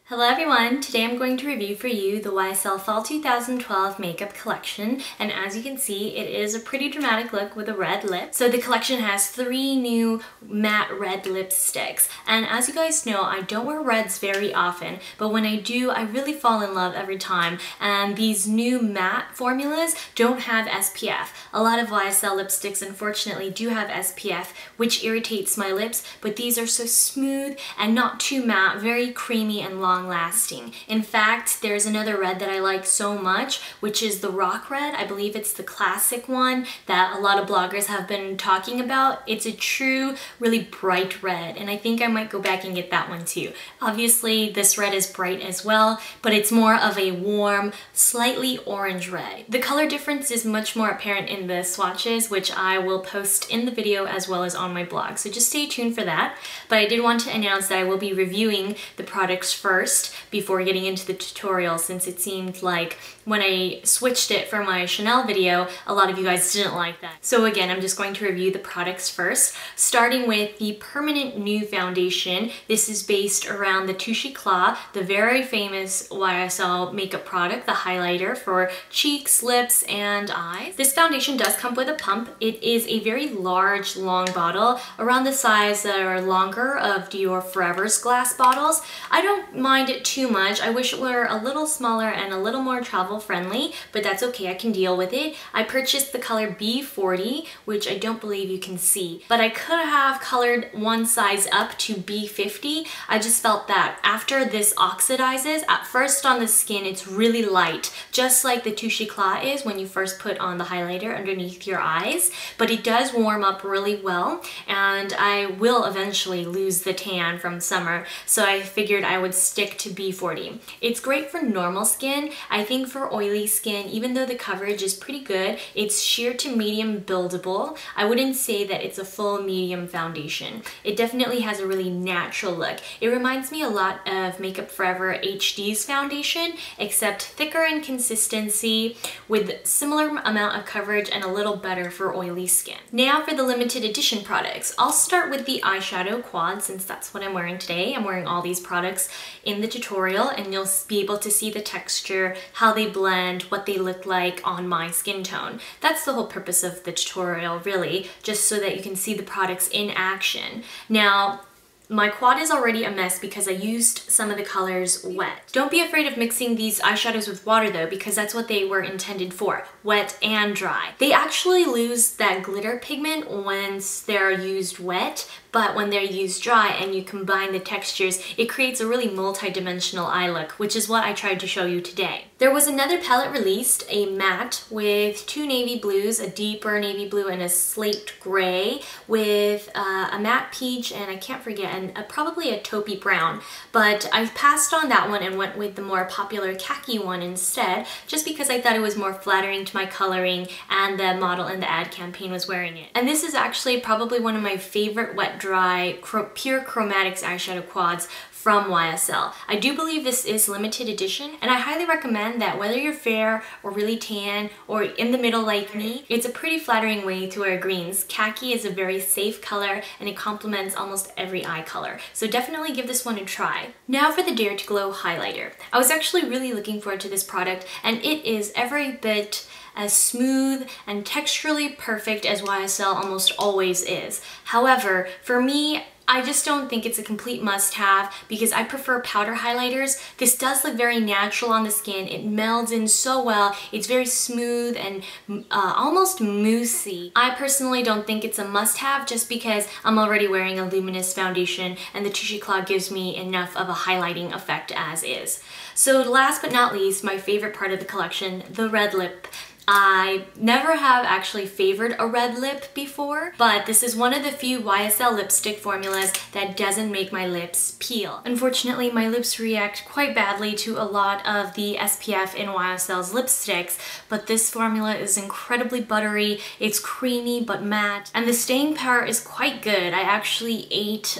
Hello everyone! Today I'm going to review for you the YSL Fall 2012 makeup collection, and as you can see it is a pretty dramatic look with a red lip. So the collection has 3 new matte red lipsticks, and as you guys know I don't wear reds very often, but when I do I really fall in love every time, and these new matte formulas don't have SPF. A lot of YSL lipsticks unfortunately do have SPF, which irritates my lips, but these are so smooth and not too matte, very creamy and long-lasting. In fact, there's another red that I like so much, which is the Rock Red. I believe it's the classic one that a lot of bloggers have been talking about. It's a true, really bright red, and I think I might go back and get that one too. Obviously, this red is bright as well, but it's more of a warm, slightly orange red. The color difference is much more apparent in the swatches, which I will post in the video as well as on my blog, so just stay tuned for that. But I did want to announce that I will be reviewing the products first before getting into the tutorial, since it seemed like when I switched it for my Chanel video, a lot of you guys didn't like that. So again, I'm just going to review the products first, starting with the Permanent Nude Foundation. This is based around the Touche Eclat, the very famous YSL makeup product, the highlighter for cheeks, lips, and eyes. This foundation does come with a pump. It is a very large, long bottle, around the size that are longer of Dior Forever's glass bottles. I don't mind it too much. I wish it were a little smaller and a little more travel friendly, but that's okay, I can deal with it. I purchased the color B40, which I don't believe you can see, but I could have colored one size up to B50. I just felt that after this oxidizes, at first on the skin it's really light, just like the Touche Eclat is when you first put on the highlighter underneath your eyes, but it does warm up really well, and I will eventually lose the tan from summer, so I figured I would stick to B40. It's great for normal skin. I think for oily skin, even though the coverage is pretty good, it's sheer to medium buildable. I wouldn't say that it's a full medium foundation. It definitely has a really natural look. It reminds me a lot of Makeup Forever HD's foundation, except thicker in consistency with similar amount of coverage and a little better for oily skin. Now for the limited edition products. I'll start with the eyeshadow quad, since that's what I'm wearing today. I'm wearing all these products in the tutorial, and you'll be able to see the texture, how they blend, what they look like on my skin tone. That's the whole purpose of the tutorial, really, just so that you can see the products in action. Now, my quad is already a mess because I used some of the colors wet. Don't be afraid of mixing these eyeshadows with water though, because that's what they were intended for, wet and dry. They actually lose that glitter pigment once they're used wet, but when they're used dry and you combine the textures, it creates a really multi-dimensional eye look, which is what I tried to show you today. There was another palette released, a matte with 2 navy blues, a deeper navy blue and a slate gray, with a matte peach and I can't forget, and probably a taupey brown. But I passed on that one and went with the more popular khaki one instead, just because I thought it was more flattering to my coloring and the model in the ad campaign was wearing it. And this is actually probably one of my favorite wet dry pure chromatics eyeshadow quads from YSL. I do believe this is limited edition, and I highly recommend that whether you're fair or really tan or in the middle like me, it's a pretty flattering way to wear greens. Khaki is a very safe color and it complements almost every eye color, so definitely give this one a try. Now for the Dare to Glow highlighter. I was actually really looking forward to this product, and it is every bit as smooth and texturally perfect as YSL almost always is. However, for me, I just don't think it's a complete must-have because I prefer powder highlighters. This does look very natural on the skin. It melds in so well. It's very smooth and almost moussey. I personally don't think it's a must-have just because I'm already wearing a luminous foundation and the Touche Eclat gives me enough of a highlighting effect as is. So last but not least, my favorite part of the collection, the red lip. I never have actually favored a red lip before, but this is one of the few YSL lipstick formulas that doesn't make my lips peel. Unfortunately, my lips react quite badly to a lot of the SPF in YSL's lipsticks, but this formula is incredibly buttery, it's creamy but matte, and the staying power is quite good. I actually ate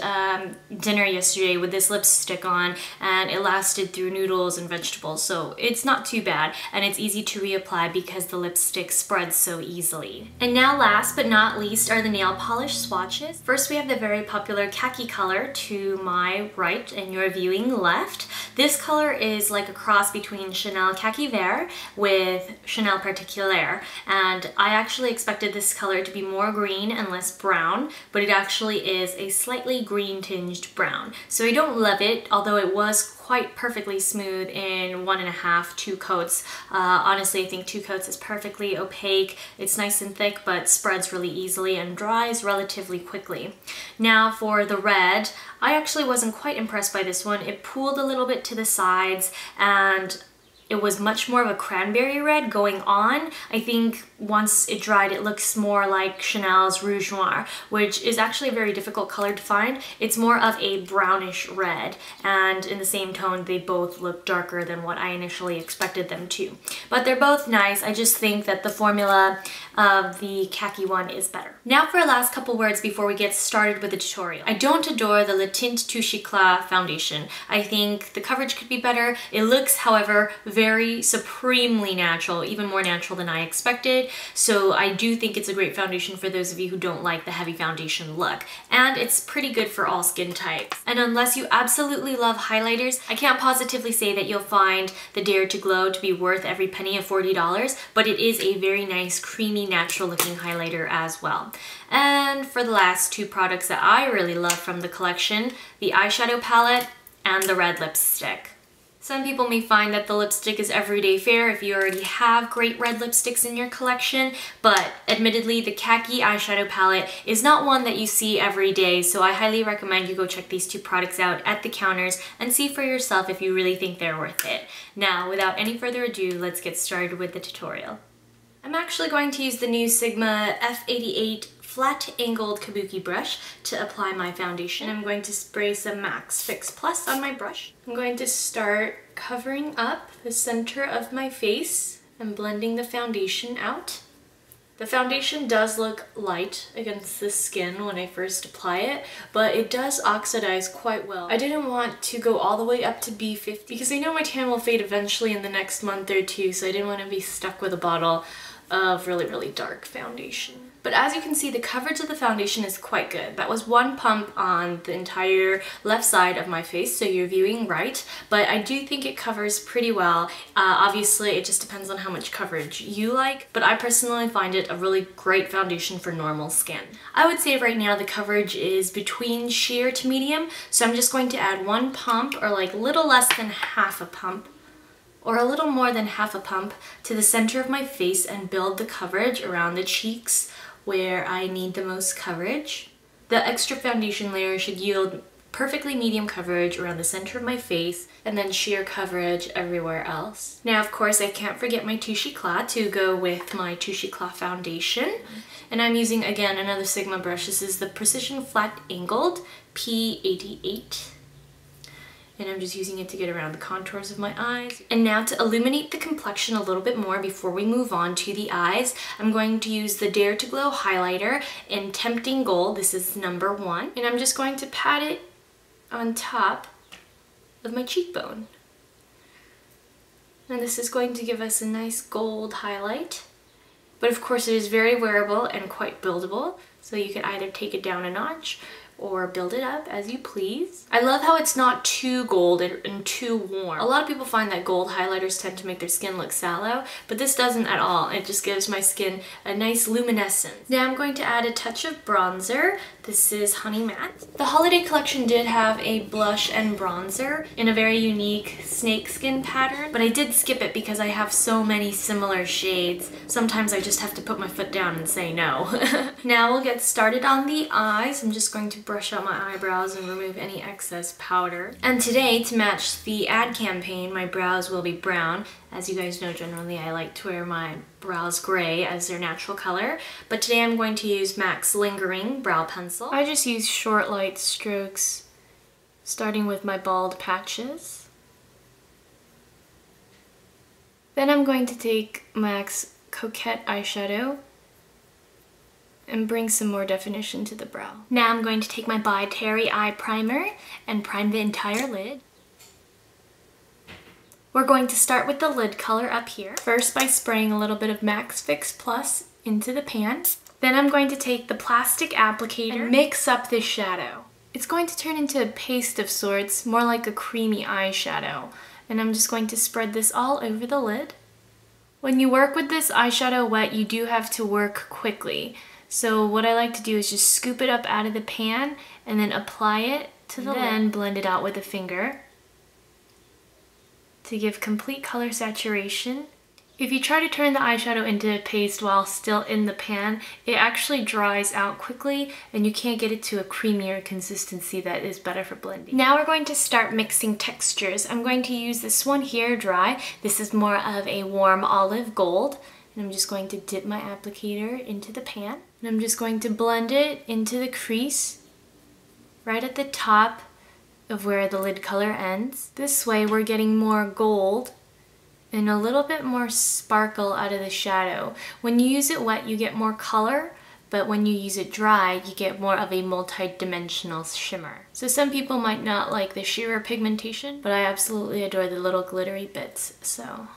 dinner yesterday with this lipstick on, and it lasted through noodles and vegetables, so it's not too bad, and it's easy to reapply because the lipstick spreads so easily. And now last but not least are the nail polish swatches. First we have the very popular another khaki color to my right and you're viewing left. This color is like a cross between Chanel Khaki Vert with Chanel Particulier, and I actually expected this color to be more green and less brown, but it actually is a slightly green tinged brown. So I don't love it, although it was quite perfectly smooth in 1.5, 2 coats. Honestly, I think 2 coats is perfectly opaque. It's nice and thick, but spreads really easily and dries relatively quickly. Now for the red, I actually wasn't quite impressed by this one. It pooled a little bit to the sides and it was much more of a cranberry red going on. I think once it dried, it looks more like Chanel's Rouge Noir, which is actually a very difficult color to find. It's more of a brownish red, and in the same tone, they both look darker than what I initially expected them to. But they're both nice. I just think that the formula of the khaki one is better. Now for our last couple words before we get started with the tutorial. I don't adore the Teint Touche Eclat foundation. I think the coverage could be better. It looks, however, very supremely natural, even more natural than I expected. So I do think it's a great foundation for those of you who don't like the heavy foundation look. And it's pretty good for all skin types. And unless you absolutely love highlighters, I can't positively say that you'll find the Dare to Glow to be worth every penny of $40, but it is a very nice, creamy, natural looking highlighter as well. And for the last 2 products that I really love from the collection, the eyeshadow palette and the red lipstick. Some people may find that the lipstick is everyday fare if you already have great red lipsticks in your collection, but admittedly the khaki eyeshadow palette is not one that you see every day, so I highly recommend you go check these 2 products out at the counters and see for yourself if you really think they're worth it. Now, without any further ado, let's get started with the tutorial. I'm actually going to use the new Sigma F88 flat angled kabuki brush to apply my foundation. I'm going to spray some Max Fix Plus on my brush. I'm going to start covering up the center of my face and blending the foundation out. The foundation does look light against the skin when I first apply it, but it does oxidize quite well. I didn't want to go all the way up to B50 because I know my tan will fade eventually in the next month or 2, so I didn't want to be stuck with a bottle of really, really dark foundation. But as you can see, the coverage of the foundation is quite good. That was 1 pump on the entire left side of my face, so you're viewing right, but I do think it covers pretty well. Obviously, it just depends on how much coverage you like, but I personally find it a really great foundation for normal skin. I would say right now the coverage is between sheer to medium, so I'm just going to add 1 pump, or like little less than half a pump, or a little more than half a pump to the center of my face and build the coverage around the cheeks where I need the most coverage. The extra foundation layer should yield perfectly medium coverage around the center of my face and then sheer coverage everywhere else. Now, of course, I can't forget my Touche Eclat to go with my Touche Eclat foundation. And I'm using, again, another Sigma brush. This is the Precision Flat Angled P88. And I'm just using it to get around the contours of my eyes. And now to illuminate the complexion a little bit more before we move on to the eyes, I'm going to use the Dare to Glow highlighter in Tempting Gold. This is number 1. And I'm just going to pat it on top of my cheekbone. And this is going to give us a nice gold highlight. But of course it is very wearable and quite buildable, so you can either take it down a notch or build it up as you please. I love how it's not too gold and too warm. A lot of people find that gold highlighters tend to make their skin look sallow, but this doesn't at all. It just gives my skin a nice luminescence. Now I'm going to add a touch of bronzer. This is Honey Matte. The holiday collection did have a blush and bronzer in a very unique snakeskin pattern, but I did skip it because I have so many similar shades. Sometimes I just have to put my foot down and say no. Now we'll get started on the eyes. I'm just going to brush out my eyebrows and remove any excess powder. And today, to match the ad campaign, my brows will be brown. As you guys know, generally I like to wear my brows gray as their natural color, but today I'm going to use MAC's Lingering Brow Pencil. I just use short light strokes, starting with my bald patches. Then I'm going to take MAC's Coquette eyeshadow and bring some more definition to the brow. Now I'm going to take my By Terry Eye Primer and prime the entire lid. We're going to start with the lid color up here. First by spraying a little bit of Max Fix Plus into the pan. Then I'm going to take the plastic applicator and mix up this shadow. It's going to turn into a paste of sorts, more like a creamy eyeshadow. And I'm just going to spread this all over the lid. When you work with this eyeshadow wet, you do have to work quickly. So what I like to do is just scoop it up out of the pan and then apply it to the lid. Then blend it out with a finger to give complete color saturation. If you try to turn the eyeshadow into a paste while still in the pan, it actually dries out quickly and you can't get it to a creamier consistency that is better for blending. Now we're going to start mixing textures. I'm going to use this one here dry. This is more of a warm olive gold. And I'm just going to dip my applicator into the pan. And I'm just going to blend it into the crease right at the top of where the lid color ends. This way we're getting more gold and a little bit more sparkle out of the shadow. When you use it wet, you get more color, but when you use it dry, you get more of a multi-dimensional shimmer. So some people might not like the sheer pigmentation, but I absolutely adore the little glittery bits. So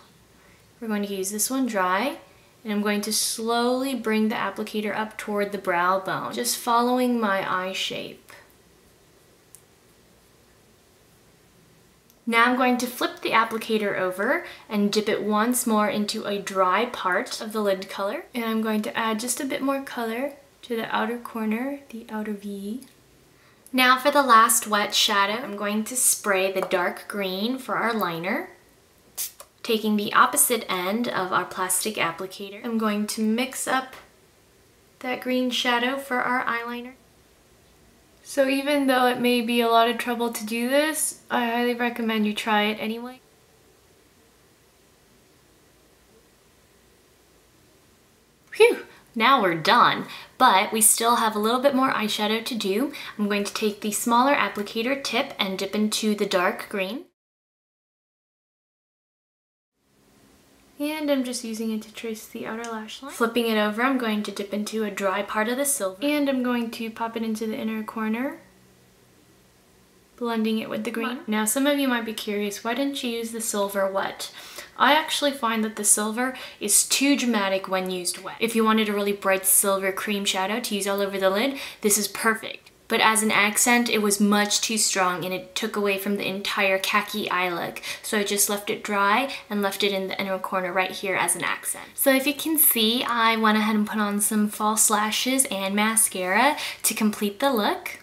we're going to use this one dry, and I'm going to slowly bring the applicator up toward the brow bone, just following my eye shape. Now I'm going to flip the applicator over and dip it once more into a dry part of the lid color. And I'm going to add just a bit more color to the outer corner, the outer V. Now for the last wet shadow, I'm going to spray the dark green for our liner. Taking the opposite end of our plastic applicator, I'm going to mix up that green shadow for our eyeliner. So even though it may be a lot of trouble to do this, I highly recommend you try it anyway. Phew! Now we're done, but we still have a little bit more eyeshadow to do. I'm going to take the smaller applicator tip and dip into the dark green. And I'm just using it to trace the outer lash line. Flipping it over, I'm going to dip into a dry part of the silver. And I'm going to pop it into the inner corner, blending it with the green. Now some of you might be curious, why didn't you use the silver wet? I actually find that the silver is too dramatic when used wet. If you wanted a really bright silver cream shadow to use all over the lid, this is perfect. But as an accent, it was much too strong and it took away from the entire khaki eye look. So I just left it dry and left it in the inner corner right here as an accent. So if you can see, I went ahead and put on some false lashes and mascara to complete the look.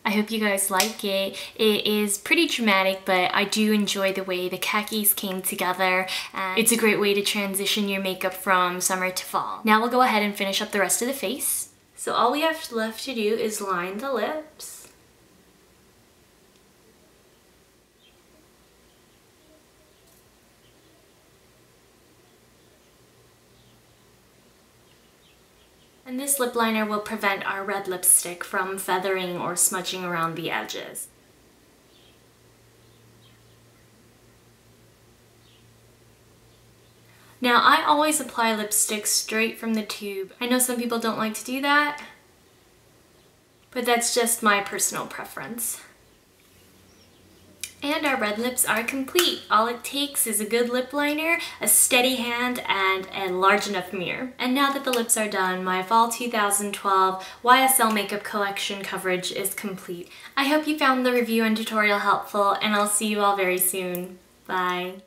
I hope you guys like it. It is pretty dramatic, but I do enjoy the way the khakis came together, and it's a great way to transition your makeup from summer to fall. Now we'll go ahead and finish up the rest of the face. So all we have left to do is line the lips. And this lip liner will prevent our red lipstick from feathering or smudging around the edges. Now, I always apply lipstick straight from the tube. I know some people don't like to do that, but that's just my personal preference. And our red lips are complete. All it takes is a good lip liner, a steady hand, and a large enough mirror. And now that the lips are done, my fall 2012 YSL makeup collection coverage is complete. I hope you found the review and tutorial helpful, and I'll see you all very soon. Bye.